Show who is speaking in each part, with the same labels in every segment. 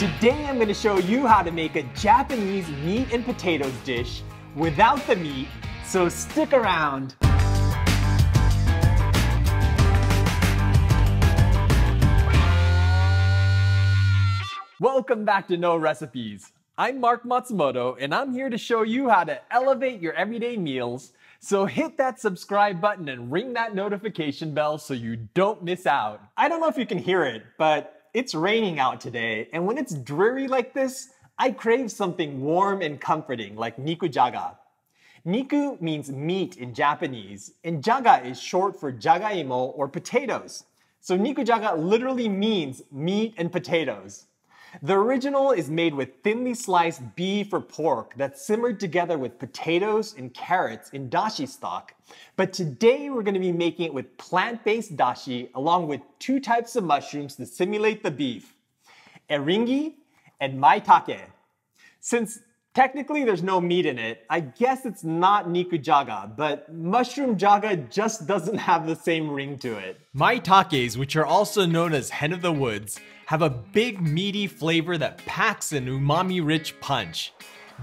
Speaker 1: Today I'm going to show you how to make a Japanese meat and potatoes dish without the meat, so stick around. Welcome back to No Recipes. I'm Mark Matsumoto and I'm here to show you how to elevate your everyday meals. So hit that subscribe button and ring that notification bell so you don't miss out. I don't know if you can hear it, but it's raining out today, and when it's dreary like this, I crave something warm and comforting like Nikujaga. Niku means meat in Japanese, and jaga is short for jagaimo or potatoes. So Nikujaga literally means meat and potatoes. The original is made with thinly sliced beef or pork that's simmered together with potatoes and carrots in dashi stock. But today we're going to be making it with plant-based dashi along with two types of mushrooms to simulate the beef, Eryngi and Maitake. Since technically there's no meat in it, I guess it's not Nikujaga, but mushroom jaga just doesn't have the same ring to it. Maitakes, which are also known as hen of the woods, have a big meaty flavor that packs an umami-rich punch.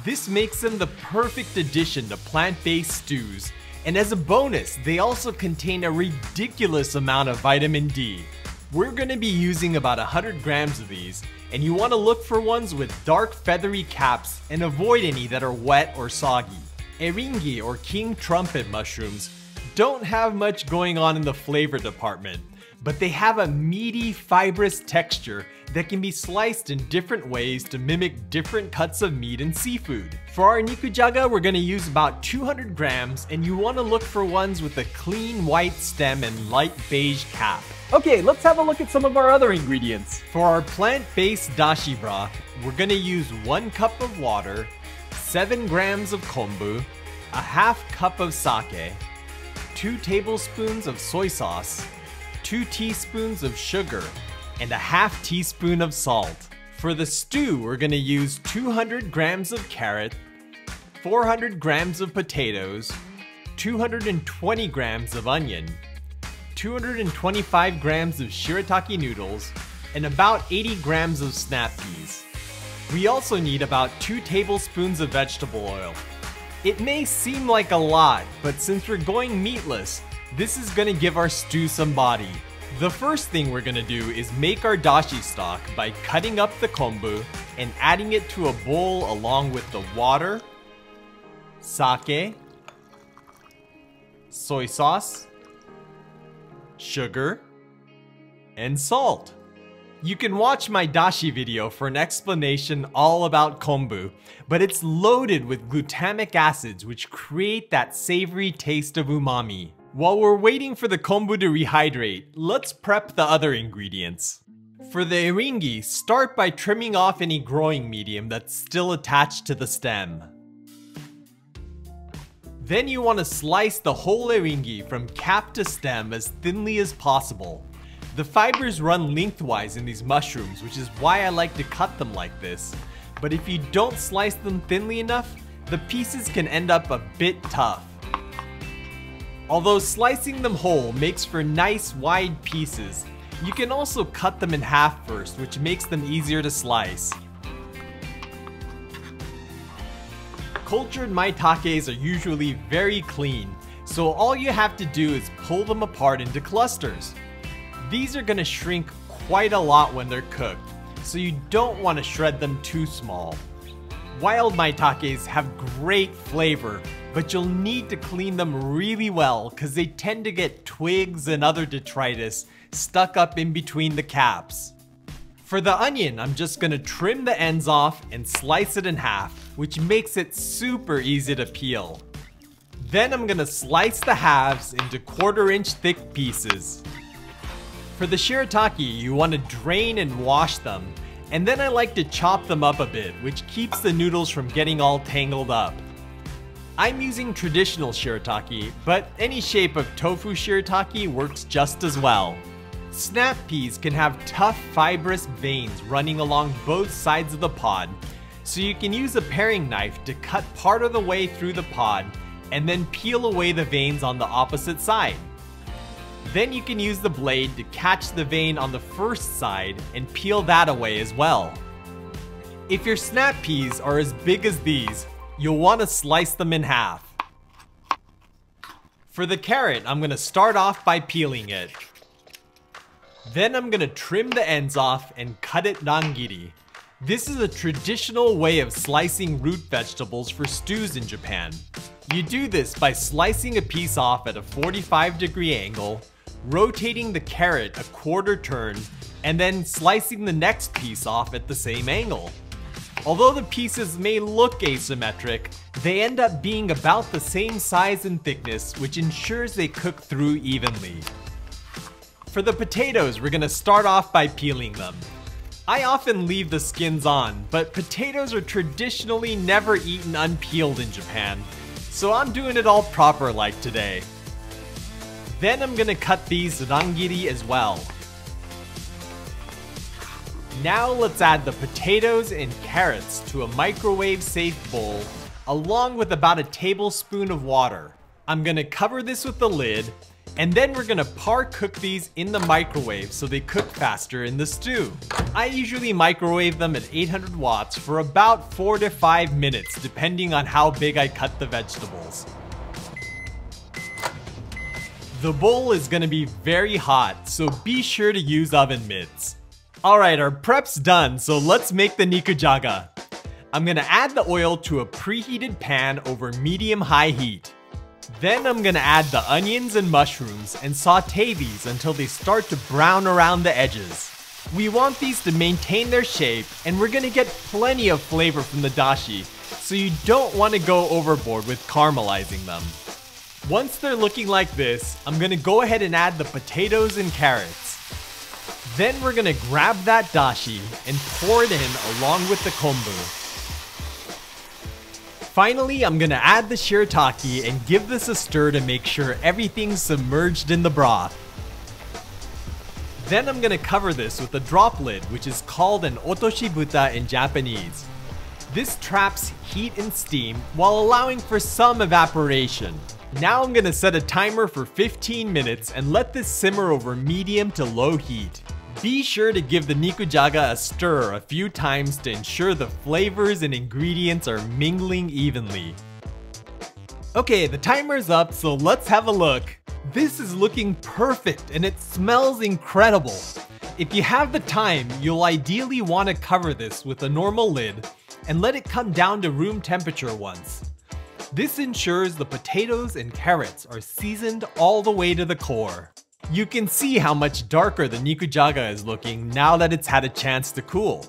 Speaker 1: This makes them the perfect addition to plant-based stews, and as a bonus, they also contain a ridiculous amount of vitamin D. We're going to be using about 100 grams of these, and you want to look for ones with dark feathery caps and avoid any that are wet or soggy. Eryngi or king trumpet mushrooms don't have much going on in the flavor department, but they have a meaty, fibrous texture that can be sliced in different ways to mimic different cuts of meat and seafood. For our Nikujaga, we're going to use about 200 grams, and you want to look for ones with a clean white stem and light beige cap. Okay, let's have a look at some of our other ingredients. For our plant-based dashi broth, we're going to use 1 cup of water, 7 grams of konbu, a half cup of sake, 2 tablespoons of soy sauce, 2 teaspoons of sugar, and a half teaspoon of salt. For the stew, we're going to use 200 grams of carrot, 400 grams of potatoes, 220 grams of onion, 225 grams of shirataki noodles, and about 80 grams of snap peas. We also need about 2 tablespoons of vegetable oil. It may seem like a lot, but since we're going meatless, this is going to give our stew some body. The first thing we're going to do is make our dashi stock by cutting up the konbu and adding it to a bowl along with the water, sake, soy sauce, sugar, and salt. You can watch my dashi video for an explanation all about konbu, but it's loaded with glutamic acids which create that savory taste of umami. While we're waiting for the konbu to rehydrate, let's prep the other ingredients. For the eryngi, start by trimming off any growing medium that's still attached to the stem. Then you want to slice the whole eryngi from cap to stem as thinly as possible. The fibers run lengthwise in these mushrooms, which is why I like to cut them like this. But if you don't slice them thinly enough, the pieces can end up a bit tough. Although slicing them whole makes for nice wide pieces, you can also cut them in half first, which makes them easier to slice. Cultured maitakes are usually very clean, so all you have to do is pull them apart into clusters. These are going to shrink quite a lot when they're cooked, so you don't want to shred them too small. Wild maitakes have great flavor, but you'll need to clean them really well because they tend to get twigs and other detritus stuck up in between the caps. For the onion, I'm just going to trim the ends off and slice it in half, which makes it super easy to peel. Then I'm going to slice the halves into 1/4 inch thick pieces. For the shirataki, you want to drain and wash them, and then I like to chop them up a bit, which keeps the noodles from getting all tangled up. I'm using traditional shirataki, but any shape of tofu shirataki works just as well. Snap peas can have tough fibrous veins running along both sides of the pod, so you can use a paring knife to cut part of the way through the pod and then peel away the veins on the opposite side. Then you can use the blade to catch the vein on the first side and peel that away as well. If your snap peas are as big as these, you'll want to slice them in half. For the carrot, I'm going to start off by peeling it. Then I'm going to trim the ends off and cut it rangiri. This is a traditional way of slicing root vegetables for stews in Japan. You do this by slicing a piece off at a 45-degree angle, rotating the carrot a quarter turn, and then slicing the next piece off at the same angle. Although the pieces may look asymmetric, they end up being about the same size and thickness, which ensures they cook through evenly. For the potatoes, we're gonna start off by peeling them. I often leave the skins on, but potatoes are traditionally never eaten unpeeled in Japan, so I'm doing it all proper like today. Then I'm gonna cut these rangiri as well. Now let's add the potatoes and carrots to a microwave-safe bowl, along with about a tablespoon of water. I'm gonna cover this with the lid, and then we're gonna par-cook these in the microwave so they cook faster in the stew. I usually microwave them at 800 watts for about 4 to 5 minutes, depending on how big I cut the vegetables. The bowl is gonna be very hot, so be sure to use oven mitts. Alright, our prep's done, so let's make the Nikujaga. I'm gonna add the oil to a preheated pan over medium-high heat. Then I'm gonna add the onions and mushrooms and saute these until they start to brown around the edges. We want these to maintain their shape, and we're gonna get plenty of flavor from the dashi, so you don't want to go overboard with caramelizing them. Once they're looking like this, I'm gonna go ahead and add the potatoes and carrots. Then we're gonna grab that dashi and pour it in along with the konbu. Finally, I'm gonna add the shirataki and give this a stir to make sure everything's submerged in the broth. Then I'm gonna cover this with a drop lid, which is called an otoshibuta in Japanese. This traps heat and steam while allowing for some evaporation. Now I'm gonna set a timer for 15 minutes and let this simmer over medium to low heat. Be sure to give the Nikujaga a stir a few times to ensure the flavors and ingredients are mingling evenly. Okay, the timer's up, so let's have a look. This is looking perfect and it smells incredible. If you have the time, you'll ideally want to cover this with a normal lid and let it come down to room temperature once. This ensures the potatoes and carrots are seasoned all the way to the core. You can see how much darker the Nikujaga is looking now that it's had a chance to cool.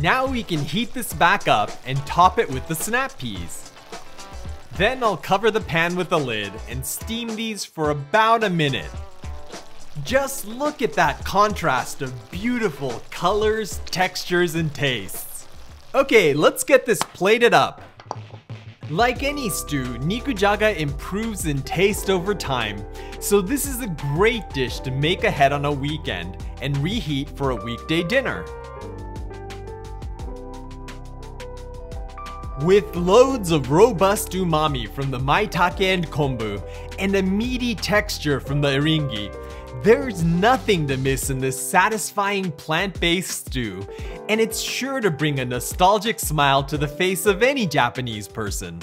Speaker 1: Now we can heat this back up and top it with the snap peas. Then I'll cover the pan with the lid and steam these for about a minute. Just look at that contrast of beautiful colors, textures, and tastes. Okay, let's get this plated up. Like any stew, Nikujaga improves in taste over time, so this is a great dish to make ahead on a weekend and reheat for a weekday dinner. With loads of robust umami from the Maitake and konbu and a meaty texture from the Eryngi, there's nothing to miss in this satisfying plant-based stew, and it's sure to bring a nostalgic smile to the face of any Japanese person.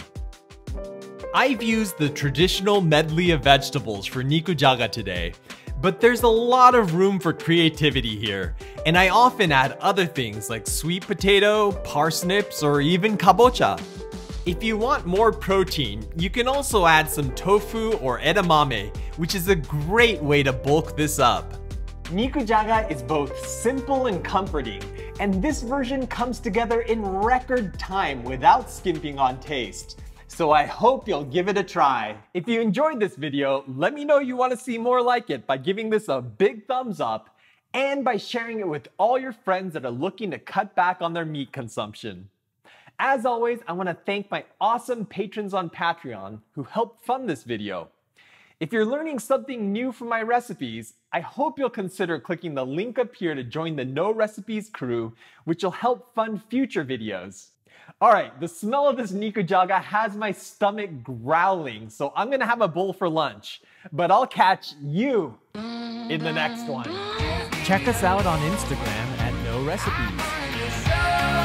Speaker 1: I've used the traditional medley of vegetables for Nikujaga today, but there's a lot of room for creativity here, and I often add other things like sweet potato, parsnips, or even kabocha. If you want more protein, you can also add some tofu or edamame, which is a great way to bulk this up. Nikujaga is both simple and comforting, and this version comes together in record time without skimping on taste. So I hope you'll give it a try. If you enjoyed this video, let me know you want to see more like it by giving this a big thumbs up and by sharing it with all your friends that are looking to cut back on their meat consumption. As always, I want to thank my awesome patrons on Patreon who helped fund this video. If you're learning something new from my recipes, I hope you'll consider clicking the link up here to join the No Recipes crew, which will help fund future videos. Alright, the smell of this Nikujaga has my stomach growling, so I'm gonna have a bowl for lunch. But I'll catch you in the next one. Check us out on Instagram at No Recipes.